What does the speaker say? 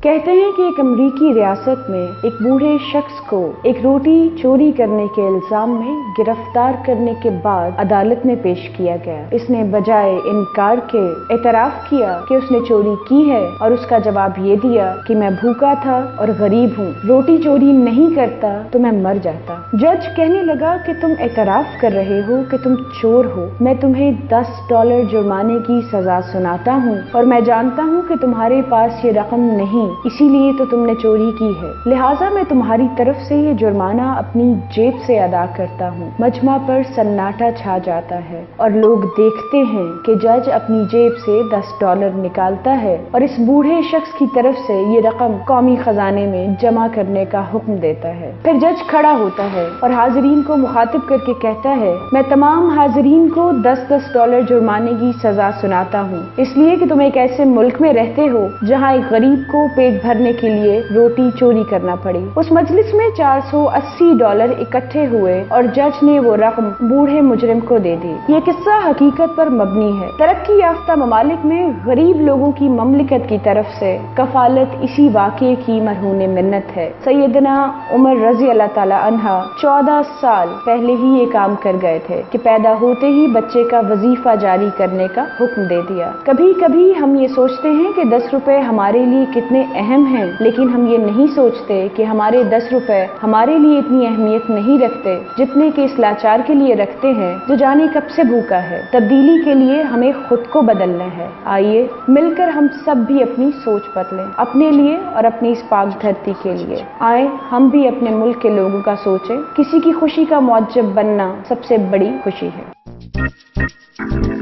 کہتے ہیں کہ ایک امریکی ریاست میں ایک بوڑھے شخص کو ایک روٹی چوری کرنے کے الزام میں گرفتار کرنے کے بعد عدالت میں پیش کیا گیا۔ اس نے بجائے انکار کے اعتراف کیا کہ اس نے چوری کی ہے اور اس کا جواب یہ دیا کہ میں بھوکا تھا اور غریب ہوں، روٹی چوری نہیں کرتا تو میں مر جاتا۔ جج کہنے لگا کہ تم اعتراف کر رہے ہو کہ تم چور ہو، میں تمہیں $10 جرمانے کی سزا سناتا ہوں اور میں جانتا ہوں کہ تمہارے پاس یہ رقم نہیں، اسی لیے تو تم نے چوری کی ہے، لہٰذا میں تمہاری طرف سے یہ جرمانہ اپنی جیب سے ادا کرتا ہوں۔ مجمع پر سناٹا چھا جاتا ہے اور لوگ دیکھتے ہیں کہ جج اپنی جیب سے $10 نکالتا ہے اور اس بوڑھے شخص کی طرف سے یہ رقم قومی خزانے میں جمع کرنے کا حکم دیتا ہے۔ پھر جج کھڑا ہوتا ہے اور حاضرین کو مخاطب کر کے کہتا ہے، میں تمام حاضرین کو $10 جرمانے کی سزا سناتا ہوں، اس لیے کہ تم ایک ایسے ملک میں رہتے ہو جہاں ایک غریب کو پیٹ بھرنے کے لیے روٹی چوری کرنا پڑی۔ اس مجلس میں $480 اکٹھے ہوئے اور جج نے وہ رقم بوڑھے مجرم کو دے دی۔ یہ قصہ حقیقت پر مبنی ہے۔ ترقی یافتہ ممالک میں غریب لوگوں کی مملکت کی طرف سے کفالت اسی واقعے کی مرہون منت ہے۔ سیدنا عمر رضی اللہ تعالی عنہ 14 سال پہلے ہی یہ کام کر گئے تھے کہ پیدا ہوتے ہی بچے کا وظیفہ جاری کرنے کا حکم دے دیا۔ کبھی کبھی ہم یہ سوچتے ہیں کہ $10 ہمارے لیے کتنے اہم ہیں، لیکن ہم یہ نہیں سوچتے کہ ہمارے $10 ہمارے لیے اتنی اہمیت نہیں رکھتے جتنے کہ اس لاچار کے لیے رکھتے ہیں جو جانے کب سے بھوکا ہے۔ تبدیلی کے لیے ہمیں خود کو بدلنا ہے۔ آئیے مل کر ہم سب بھی اپنی سوچ بدلیں، اپنے لیے اور اپنی اس پاک دھرتی کے لیے۔ آئیں ہم بھی اپنے ملک کے لوگوں کا سوچیں۔ کسی کی خوشی کا معجب بننا سب سے بڑی خوشی ہے۔